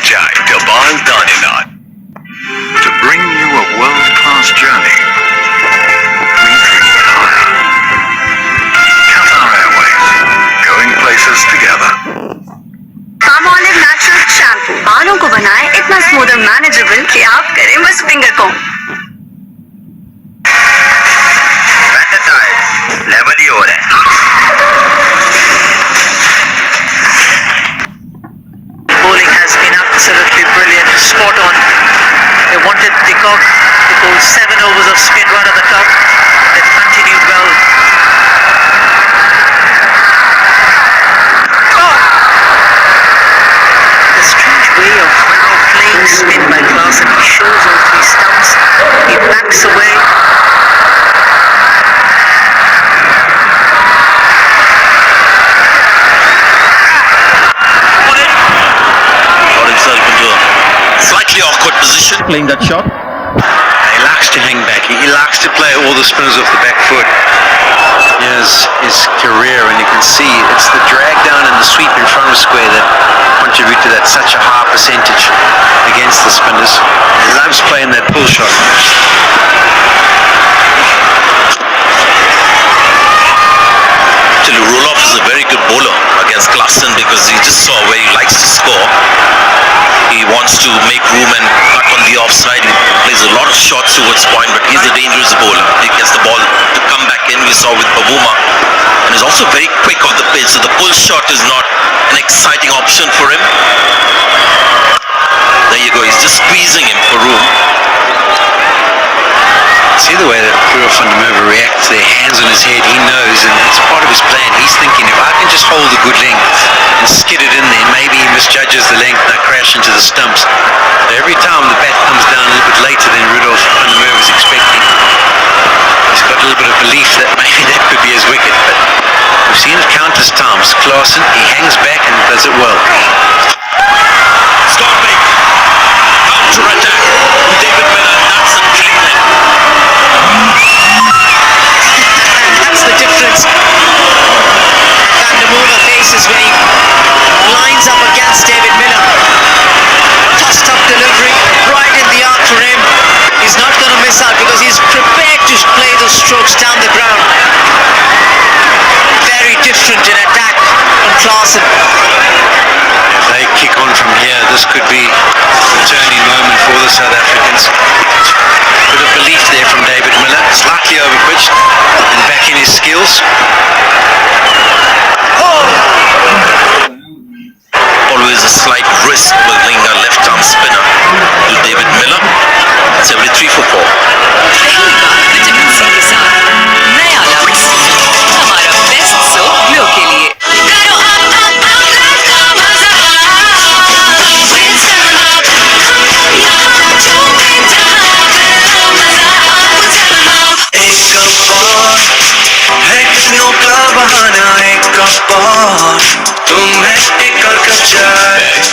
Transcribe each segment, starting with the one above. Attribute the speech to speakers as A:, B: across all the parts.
A: chai, Dabal Daninath. To bring you a world-class journey, we dream higher. Qatar Airways, going places together.
B: Palm Olive Natural Shampoo बालों को बनाए इतना smooth और manageable कि आप करें बस फिंगर कॉम्ब.
A: लेवल ही हो रहा है.
C: Bowling has been absolutely brilliant, spot on. They wanted the cock to go 7 overs of spin right at the top. They've continued well. The strange way of playing spin by Klaasen. He shows all 3 stumps. He backs away.
A: Slightly awkward position.
D: Playing that shot.
A: He likes to hang back. He likes to play all the spinners off the back foot. Here's his career, and you can see it's the drag down and the sweep in front of square that contribute to that such a high percentage against the spinners. He loves playing that pull shot. Actually, Roloff is a very good bowler against Klaasen because he just saw where he likes to score. He wants to make room and cut on the offside. He plays a lot of shots towards point, but he's a dangerous bowler. He gets the ball to come back in. We saw with Pavuma, and he's also very quick off the pitch. So the pull shot is not an exciting option for him. There you go. He's just squeezing him for room. See the way that Pura van der Merwe reacts there, hands on his head. He knows, and that's part of his plan. He's thinking, if I can just hold a good length and skid it in there, maybe he misjudges the length and I crash into the stumps. But every time the bat comes down a little bit later than Rudolf van der Merwe was expecting, he's got a little bit of belief that maybe that could be his wicket. But we've seen it countless times. Klaasen, he hangs back and does it well. Stopping. Counter attack. David Miller, nuts and clean.
C: That's the difference. Van der Merwe faces when he lines up against David Miller. Tossed up delivery, right in the arc for him. He's not going to miss out because he's prepared to play those strokes down the ground. Very different in attack from Klaasen.
A: If they kick on from here, this could be a turning moment for the South Africans. Bit of belief there from David Miller, slightly overpitched and back in his skills. Always a slight risk with being a left-arm spinner to David Miller. 73 for 4.
E: Vitamin C के साथ नया लफ्ज हमारा best soap glow के लिए करो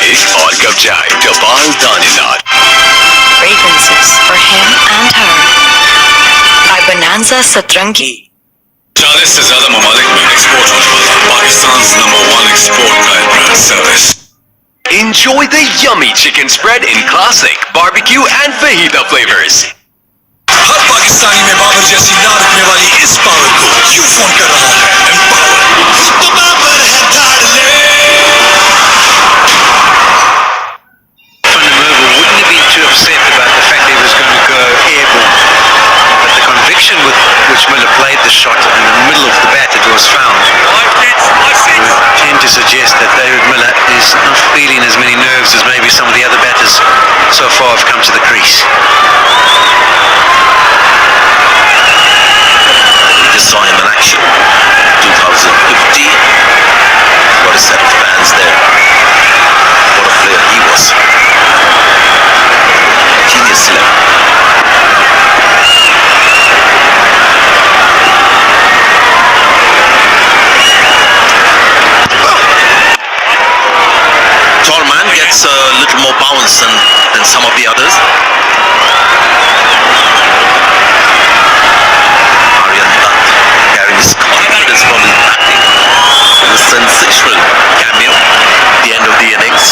A: एक और कप चाय कपाल दानेदार.
E: fragrances for him and her by Bonanza Satrangi.
F: 40 से ज्यादा ममालिक में एक्सपोर्ट होने वाला Pakistan number 1 export brand service.
A: Enjoy the yummy chicken spread in classic barbecue and fajita flavors.
F: हर पाकिस्तानी में बाबर जैसी ना रखने वाली इस पावर को क्यों फोन कर रहा है एम्पावर. तो बाबर है धाड़ले.
A: Van der Merwe wouldn't have been too upset about the fact that he was going to go airborne, but the conviction with which Miller played the shot in the middle of the bat, it was found. Would tend to suggest that David Miller is not feeling as many nerves as maybe some of the other batters so far have come to the crease. We just saw him in action. 2015. What a set of fans there. What a player he was. Genius level. Tall man gets a little more bounce than some of the others. Aryan Dutt carrying his confidence from his batting. It was a sensational cameo at the end of the innings.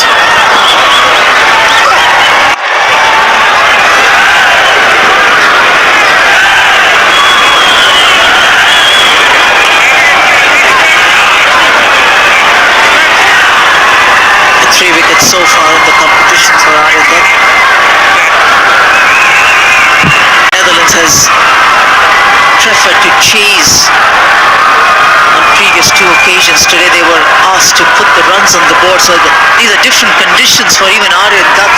C: has preferred to chase on previous two occasions. Today they were asked to put the runs on the board, so these are different conditions for even Aryan Dutt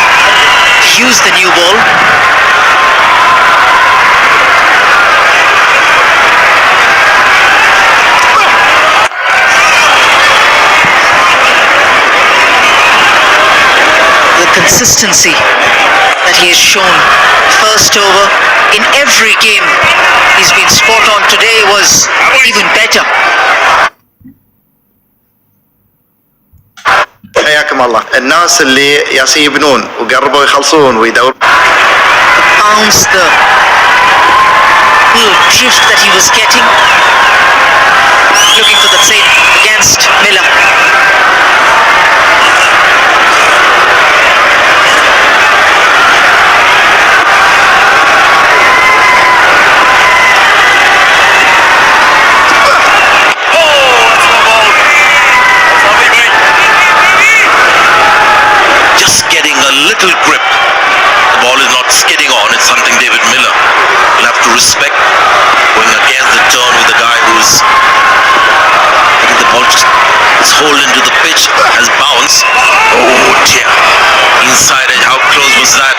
C: to use the new ball. The consistency that he has shown first over in every game, he's been spot on. Today was even better.
D: حياكم الله. الناس اللي ياسين يبنون وقربوا يخلصون ويدور.
C: Bounce, the little drift that he was getting, looking for the same against Miller.
A: Little grip. The ball is not skidding on. It's something David Miller will have to respect. Going against the turn with a guy who's letting the ball just is hauled into the pitch, has bounced. Oh dear. Inside edge, how close was that?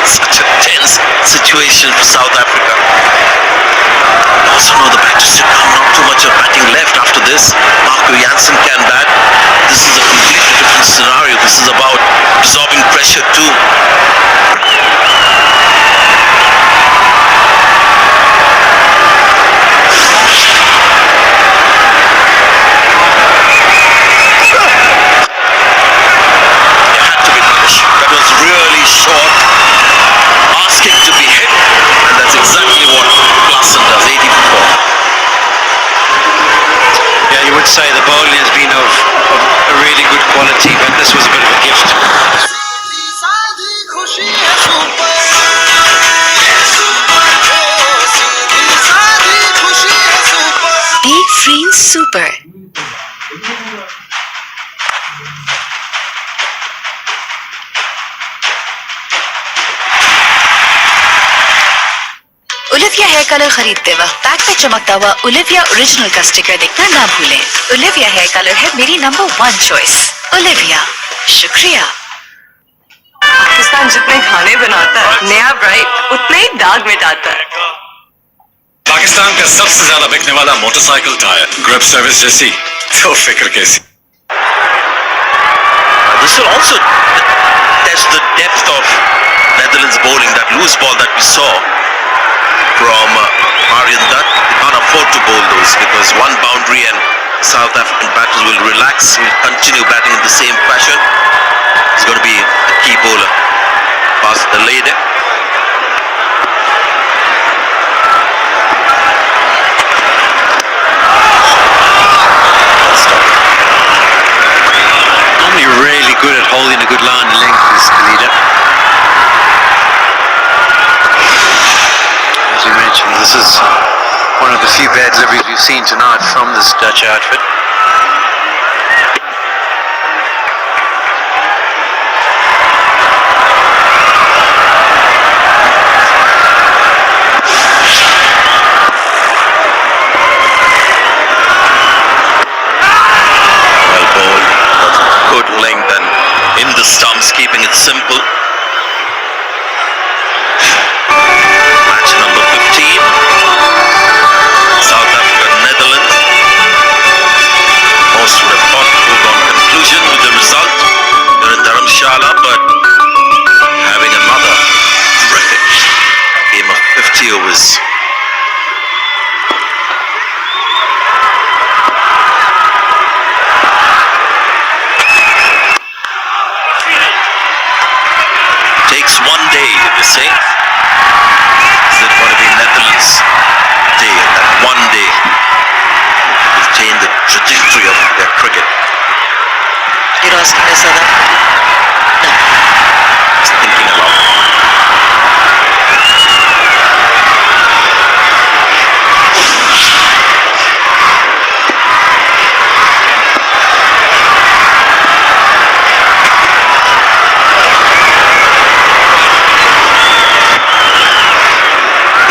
A: Such a tense situation for South Africa. Also know the batters sit down, not too much of batting left after this. Marco Jansen can bat. This is a completely different scenario. This is about absorbing pressure too. It had to be punished. That was really short. Asking to be hit, and that's exactly what Klassen does. 80 for 4. Yeah, you would say the bowling has been of a really good quality, but this was a bit of a gift.
E: Be free super. Olivia hair colour खरीदते वक्त pack पे चमकता हुआ Olivia original का sticker देखना ना भूलें। Olivia hair colour है मेरी नंबर 1 चॉइस। ओलिविया, शुक्रिया।
B: पाकिस्तान जितने खाने बनाता है नया ब्राइट उतने ही दाग मिटाता है।
F: पाकिस्तान का सबसे ज्यादा बिकने वाला मोटरसाइकिल टायर, ग्रिप सर्विस जैसी तो फिक्र कैसी।
A: This will also test the depth of Netherlands bowling. That loose ball that we saw from Aryan Dutt, they can't afford to bowl those because one boundary and South African batters will relax, will continue batting in the same fashion. He's going to be a key bowler past the lady. Normally really good at holding a good line and length is the leader. As you mentioned, this is one of the few bad deliveries we've seen tonight from this Dutch outfit. Well bowled, good length and in the stumps, keeping it simple. Match number 15. South Africa, Netherlands. Most would have thought foregone conclusion with the result. They're in Dharamshala, but having another terrific game of 50 overs. Takes one day, you say. Is it going to be Netherlands' day? That one day will change the trajectory of their cricket.
C: You're asking us that? No.
A: Just thinking aloud.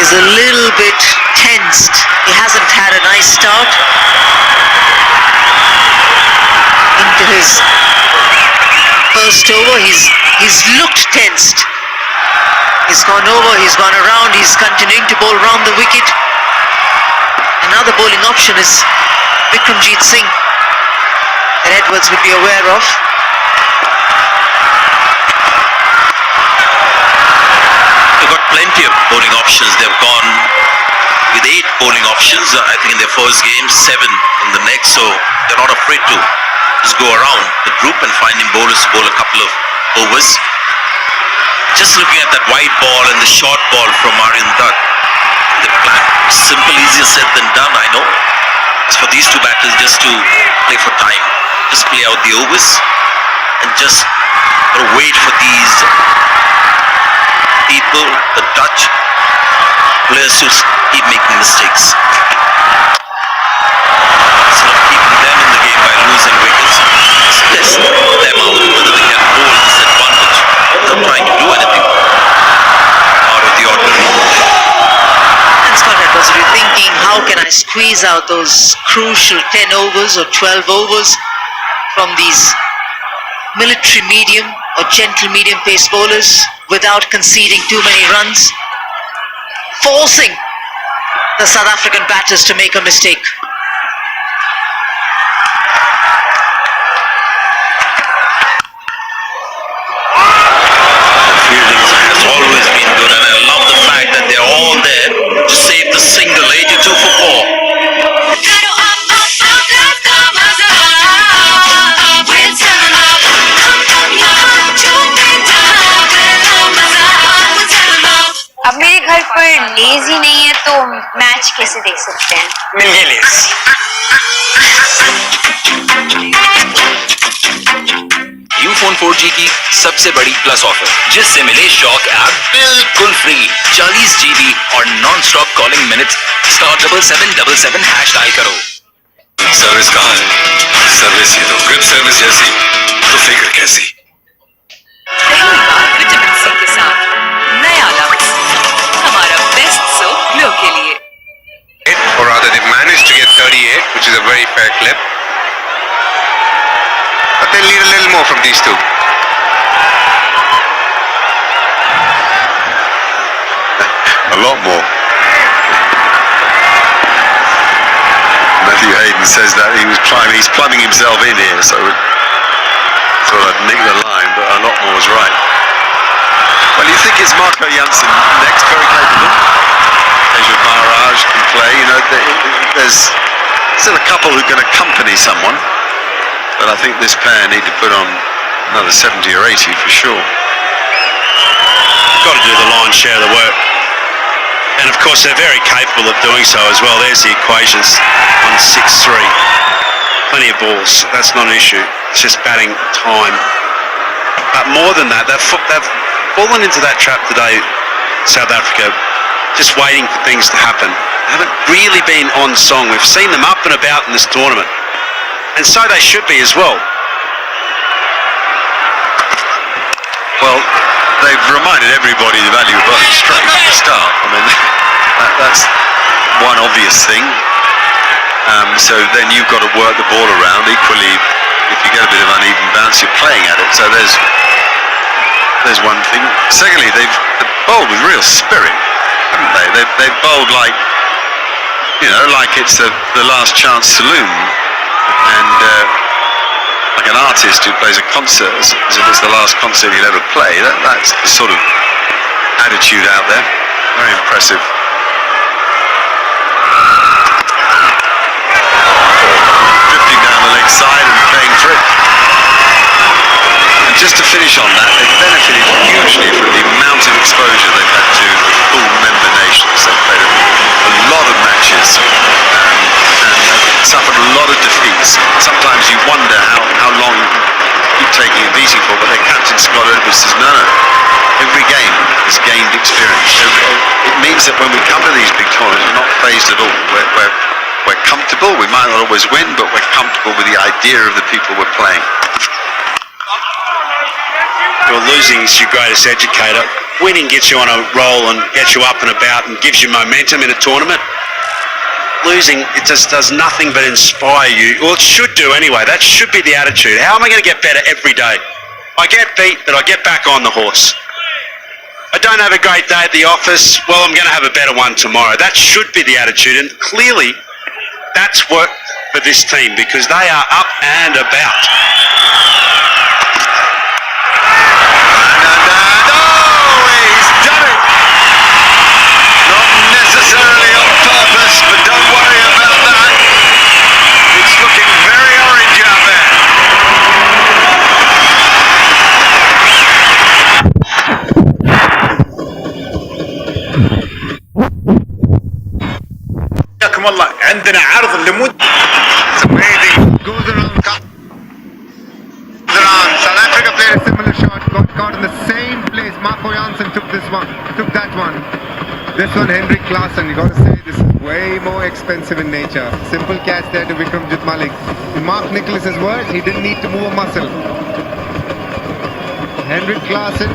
C: is a little bit tensed. He hasn't had a nice start into his first over. He's looked tensed. He's gone over, he's gone around, he's continuing to bowl round the wicket. Another bowling option is Vikramjit Singh that Edwards would be aware of.
A: They've got plenty of bowling options. They've gone with 8 bowling options, I think, in their first game, 7 in the next, so they're not afraid to just go around the group and finding bowlers to bowl a couple of overs. Just looking at that wide ball and the short ball from Aryan Dutt, the plan, simple, easier said than done, I know. It's for these two batters just to play for time, just play out the overs and just wait for these people, the Dutch players, to keep making mistakes. Instead of keeping them in the game by losing wickets, test them out, whether they can hold this advantage without trying to do anything out of the ordinary.
C: And Scott Edwards will be thinking, how can I squeeze out those crucial 10 overs or 12 overs from these military medium or gentle medium pace bowlers without conceding too many runs, forcing the South African batters to make a mistake.
A: Fielding has always been good, and I love the fact that they're all there to save the single. 82 for 4.
B: अब मेरे घर पर लेज ही नहीं है तो match कैसे देख सकते हैं?
A: मिल गई लेस।
F: यूफोन 4G की सबसे बड़ी प्लस ऑफर, जिससे मिले शॉक ऐप बिल्कुल फ्री, 40 GB और non stop calling minutes. Star 7777 hash dial करो। सर्विस कहाँ है? सर्विस ये तो ग्रिप सर्विस जैसी, तो फिक्र कैसी?
E: पहली बार विटामिन सी के साथ नया लक्स, हमारा बेस्ट सोप ग्लो के लिए।
G: Or rather, they've managed to get 38, which is a very fair clip. But they'll need a little more from these two. A lot more. Matthew Hayden says that he's plumbing himself in here, so thought I'd nick the line, but a lot more is right. Well, you think it's Marco Janssen next, very capable. Asia Maharaj can play, there's still a couple who can accompany someone, but I think this pair need to put on another 70 or 80 for sure.
H: Got to do the lion's share of the work, and of course they're very capable of doing so as well. There's the equations on 6-3, plenty of balls, that's not an issue, it's just batting time. But more than that, they've fallen into that trap today, South Africa, just waiting for things to happen. They haven't really been on song. We've seen them up and about in this tournament, and so they should be as well.
G: Well, they've reminded everybody the value of bowling straight at the start. I mean, that's one obvious thing. So then you've got to work the ball around. Equally, if you get a bit of uneven bounce, you're playing at it. So there's one thing. Secondly, they've bowled with real spirit, haven't they? They've bowled like it's the last chance saloon, and like an artist who plays a concert as if it's the last concert he'll ever play. That's the sort of attitude out there. Very impressive. Drifting down the leg side and playing for it. And just to finish on that, they've benefited hugely from the amount of exposure they've had to the full member nations. They've played a lot of matches and suffered a lot of defeats. Sometimes you wonder how long you keep taking a beating for, but their captain Scott Edwards says no. Every game has gained experience. It means that when we come to these big tournaments, we're not phased at all. We're comfortable. We might not always win, but we're comfortable with the idea of the people we're playing.
H: Well, losing is your greatest educator. Winning gets you on a roll and gets you up and about and gives you momentum in a tournament. Losing, it just does nothing but inspire you. Well, it should do anyway. That should be the attitude. How am I going to get better every day? I get beat, but I get back on the horse. I don't have a great day at the office. Well, I'm going to have a better one tomorrow. That should be the attitude. And clearly, that's worked for this team because they are up and about.
G: He's done it. Not necessarily on purpose, but don't worry about that. It's looking very orange out there.
I: حياكم الله عندنا عرض لمدة
G: It's amazing. Goes around. South Africa played a similar shot, got caught in the same place. Marco Janssen took that one. This one, Henrik Klaassen, you got to say this is way more expensive in nature. Simple catch there to Vikramjit Malik. In Mark Nicholas's words, he didn't need to move a muscle. Henrik Klaassen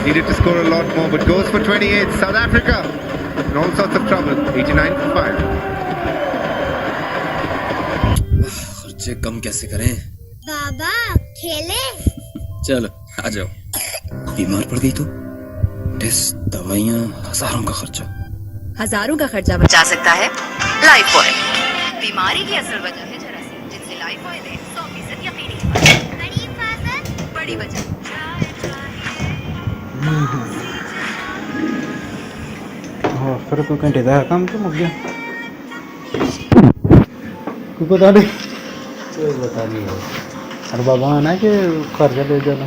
G: needed to score a lot more, but goes for 28. South Africa in all sorts of trouble. 89 for 5.
J: खर्चे कम कैसे करें?
K: बाबा खेले?
J: चलो आ जाओ। बीमार पड़ गई तो टेस्ट दवाइयाँ हजारों का खर्चा।
E: हजारों का खर्चा बचा सकता है लाइफ ऑयल। बीमारी की असल वजह है जरासीम, जिनसे लाइफ ऑयल है 100% यकीनी है।
K: बड़ी हिफाजत,
E: बड़ी वजह।
L: हाँ फिर कोई घंटे का काम तो मुक गया। कोई पता नहीं।
J: कोई पता नहीं है।
L: अरे बाबा आना कि खर्चा ले जाना।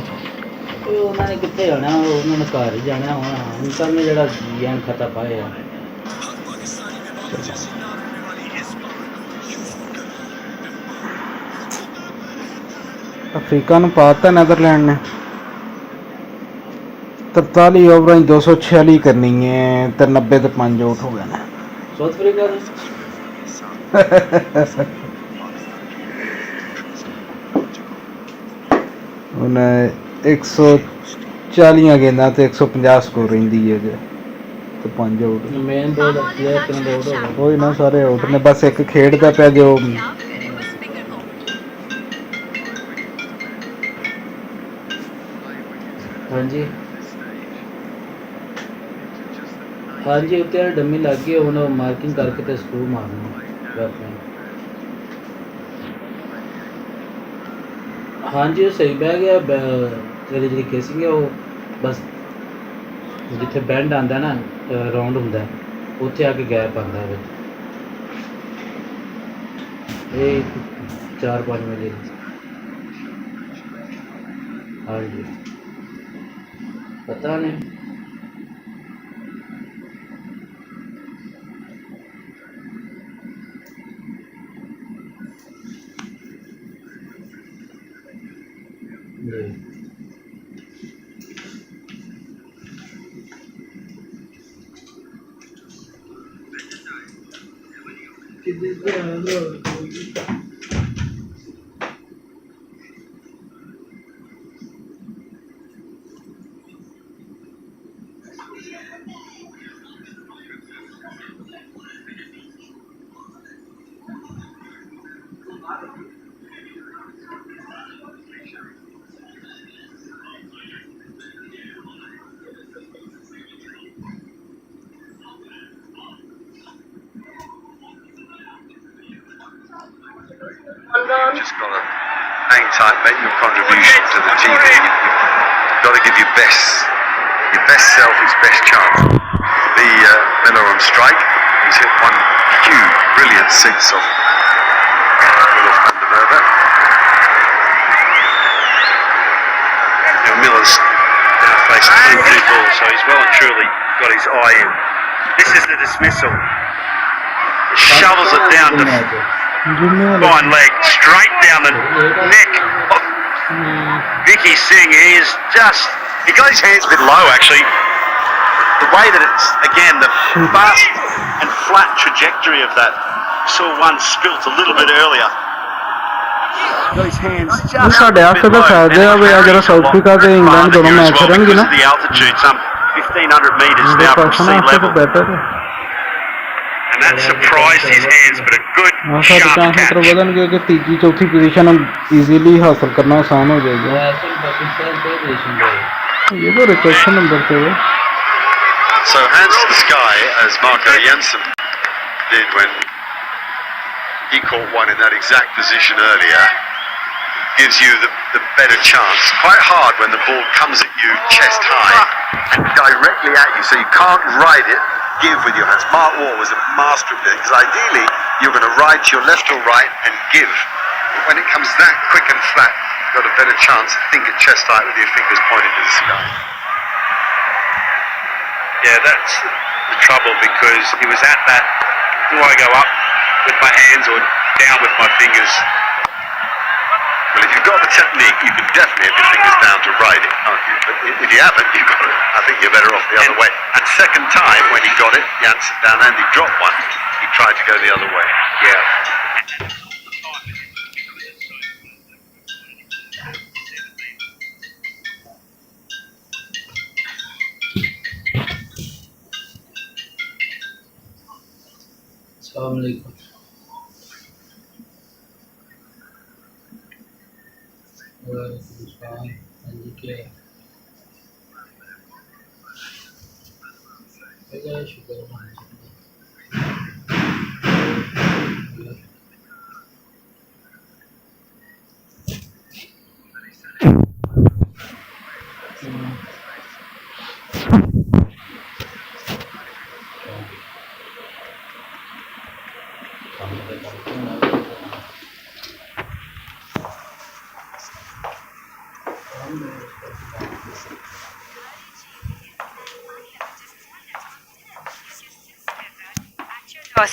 J: उन्होंने कितने जाना, उन्होंने घर ही जाना होना। उनका ने जड़ा ज्ञान खाता पाया।
L: अफ्रीका ने पाता नीदरलैंड ने 43 ओवर 246 करनी है तो 90 तो 5 आउट हो गए ना।
J: साउथ अफ्रीका
L: उन्हें 140 गेंदा तो 150 स्कोर रही है तो 5 आउट।
J: मेन बॉलर प्लेयर कितने आउट हो गए?
L: कोई ना सारे आउट ने, बस एक खेड़ता पे जो
J: हाँ जी हाँ जी उत्ते डमी लग गई उन्हें मार्किंग करके तो स्क्रू मारना। हाँ जी वो सही बह गया तेरी जी केसिंग है वो बस जिथे बैंड आंदा ना राउंड होंगे उत्थे आके गैप आंदा है ये 4-5 मिले। हाँ जी पता नहीं
G: Just got to hang tight, make your contribution to the team. You've got to give your best self his best chance. The Miller on strike. He's hit one huge, brilliant six off Rudolf van der Merwe.
H: Miller's now faced 22 balls, so he's well and truly got his eye in. This is the dismissal. Shovels it down to fine leg, straight down the neck of Vicky Singh. He got his hands a bit low actually. The way that it's, again, the fast and flat trajectory of that. Saw one spilt a little bit earlier.
G: Got his hands
L: ਨਹੀਂ
G: just
L: ਸਾਡੇ
G: a
L: ਵਾਸਤੇ
G: bit
L: ਤਾਂ
G: low.
L: ਫਾਇਦੇ ਆ ਵੀ ਆ ਜਿਹੜਾ south Africa ਤੇ England ਦੋਨੋਂ ਮੈਚ ਕਰਨਗੇ ਨਾ
G: Because of the altitude, some 1,500 metres
L: ਉਹਦੇ
G: now from
L: ਪਾਕਿਸਤਾਨ
G: sea
L: ਵਾਸਤੇ
G: level.
L: ਤਾਂ ਬੈਟਰ ਹੈ
I: And that surprised his hands, but a good,
L: ਹਾਂ ਸਾਡੇ
I: sharp
L: ਚਾਂਸ ਮਤਲਬ
I: catch.
L: ਵਧਣਗੇ ਕਿ ਤੀਜੀ ਚੌਥੀ ਪੋਜੀਸ਼ਨ ਈਜ਼ੀਲੀ ਹਾਸਲ ਕਰਨਾ ਆਸਾਨ ਹੋ ਜਾਏਗਾ
J: ਐਸਨ ਪਾਕਿਸਤਾਨ ਤੇ ਦੇਸ਼ਨ ਦੇ
L: ਇਹ ਤਾਂ ਚੌਥੇ ਨੰਬਰ ਤੇ ਹੈ
G: So hands to the sky as Marco Jansen did when he caught one in that exact position earlier. Gives you the better chance. Quite hard when the ball comes at you chest high and directly at you, so you can't ride it, give with your hands. Mark Waugh was a master of this, because ideally you're going to ride to your left or right and give. But when it comes that quick and flat, you've got a better chance to think at chest height with your fingers pointed to the sky.
H: Yeah, that's the trouble because it was at that, do I go up with my hands or down with my fingers?
G: Well, if you've got the technique, you can definitely have your fingers down to ride it, can't you? But if you haven't, you've got to, I think you're better off the other way. And second time, when he got it, Jansen down and he dropped one, he tried to go the other way. Yeah.
J: अस्सलाम वालेकुम वालेकुम अस्सलाम हाँ जी क्या है शुक्र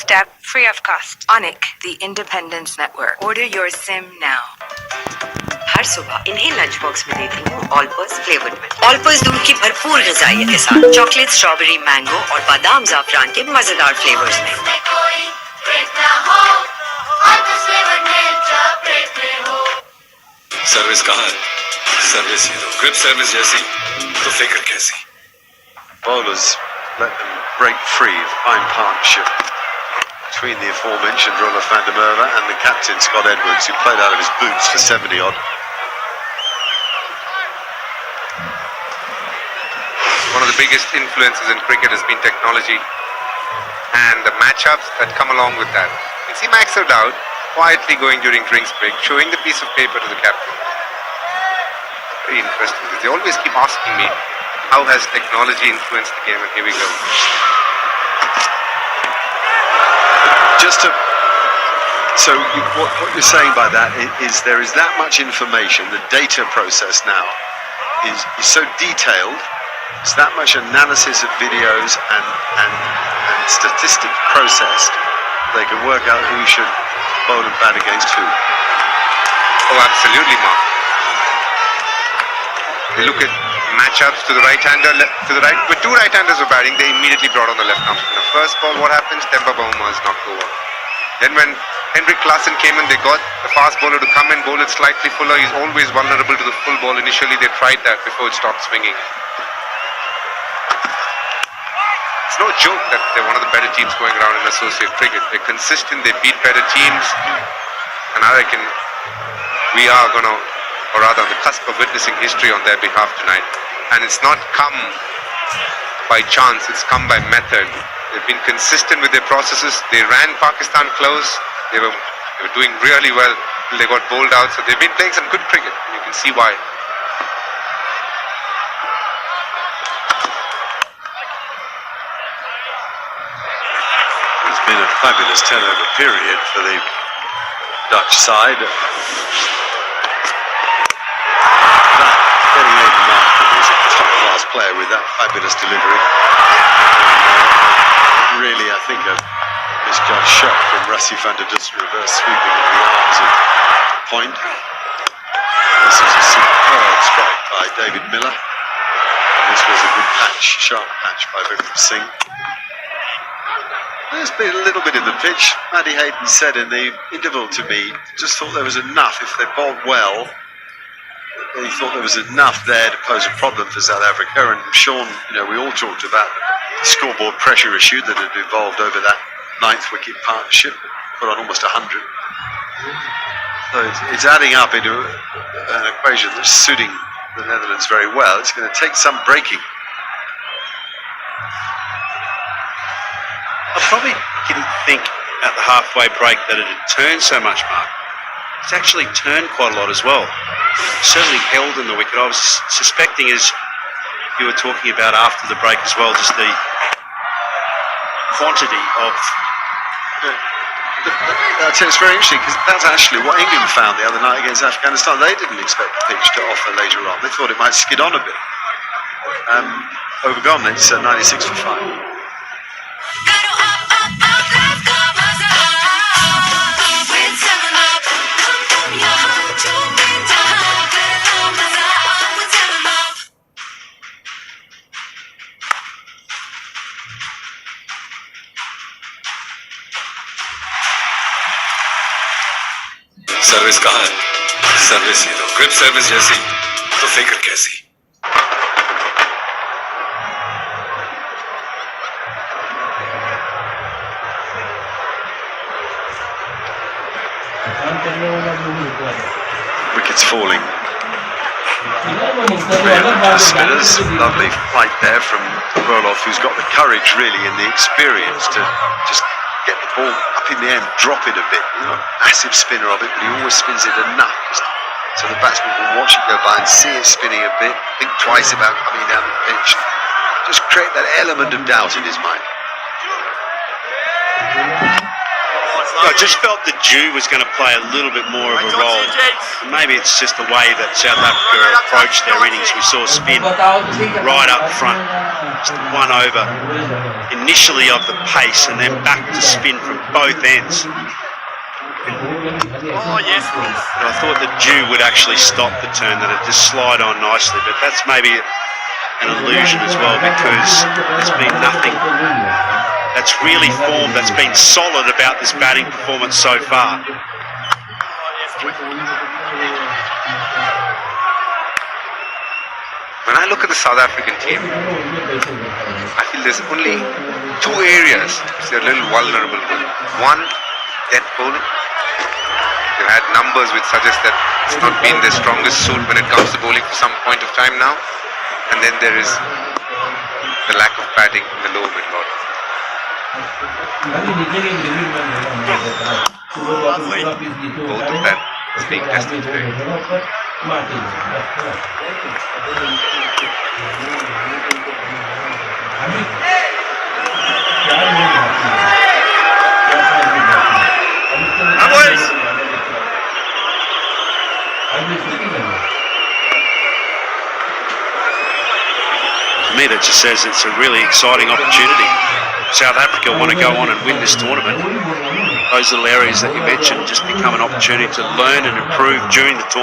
E: Step free of cost. Onic, the Independence Network. Order your SIM now. हर सुबह इन्हें लंच बॉक्स में देती हूँ ऑलपर्स फ्लेवर्ड में। ऑलपर्स दूध की भरपूर ग़िज़ाइयत के साथ चॉकलेट, स्ट्रॉबेरी, मैंगो और बादाम ज़ाफ़रान के मज़ेदार फ्लेवर्स में।
F: सर्विस कहाँ है? सर्विस ही दो। ग्रिप सर्विस जैसी तो फिक्र कैसी?
G: Bowlers let them break free of fine partnership between the aforementioned Roelof van der Merwe and the captain Scott Edwards, who played out of his boots for 70 odd.
M: One of the biggest influences in cricket has been technology and the matchups that come along with that. You see Max O'Dowd quietly going during drinks break, showing the piece of paper to the captain. Very interesting. They always keep asking me, how has technology influenced the game? And here we go.
G: What you're saying by that is there is that much information. The data process now is so detailed. It's that much analysis of videos and statistics processed. They can work out who should bowl and bat against who.
M: Oh, absolutely, Mark. They look at matchups to the right-hander, to the right. With two right-handers were batting, they immediately brought on the left-arm spinner. First ball, what happens? Temba Bavuma is knocked over. Then when Henrik Klaasen came in, they got the fast bowler to come and bowl it slightly fuller. He's always vulnerable to the full ball. Initially, they tried that before it stopped swinging. It's no joke that they're one of the better teams going around in associate cricket. They're consistent, they beat better teams. And I reckon we are going to, or rather on the cusp of witnessing history on their behalf tonight. And it's not come by chance, it's come by method. They've been consistent with their processes. They ran Pakistan close. They were doing really well till they got bowled out. So they've been playing some good cricket. And you can see why.
G: It's been a fabulous 10-over period for the Dutch side. Getting Aiden Martin, who's a top-class player with that fabulous delivery. Really, I think a misjudged shot from Rassie van der Dussen, reverse sweeping in the arms of Point. This was a superb strike by David Miller. And this was a good patch, sharp patch by Vikram Singh. There's been a little bit of the pitch. Matty Hayden said in the interval to me, just thought there was enough. If they bowled well, he thought there was enough there to pose a problem for South Africa. And Sean, we all talked about the scoreboard pressure issue that had evolved over that 9th wicket partnership, put on almost 100. So it's adding up into an equation that's suiting the Netherlands very well. It's going to take some breaking.
H: I probably didn't think at the halfway break that it had turned so much, Mark. It's actually turned quite a lot as well. Certainly held in the wicket. I was suspecting, as you were talking about after the break as well, just the quantity of...
G: I'd say it's very interesting because that's actually what England found the other night against Afghanistan. They didn't expect the pitch to offer later on. They thought it might skid on a bit. Overgone, it's 96 for 5.
F: Service कहाँ है? Service ही तो grip service जैसी तो फिक्र कैसी?
G: Wickets falling. The spinners, lovely flight there from Roloff, who's got the courage really and the experience to just get the ball up in the air and drop it a bit. He's not a massive spinner of it, but he always spins it enough so the batsman can watch it go by and see it spinning a bit, think twice about coming down the pitch. Just create that element of doubt in his mind.
H: I just felt that Dew was going to play a little bit more of a role. And maybe it's just the way that South Africa approached their innings. We saw spin right up front, just one over initially of the pace and then back to spin from both ends. But I thought that Dew would actually stop the turn, that it just slide on nicely, but that's maybe an illusion as well because there's been nothing that's really formed, that's been solid about this batting performance so far.
M: When I look at the South African team, I feel there's only 2 areas they're a little vulnerable with. One, death bowling. They've had numbers which suggest that it's not been their strongest suit when it comes to bowling for some point of time now. And then there is the lack of batting in the lower mid order. Both of them is being tested today.
H: To me, that just says it's a really exciting opportunity. South Africa want to go on and win this tournament. Those little areas that you mentioned just become an opportunity to learn and improve during the tournament.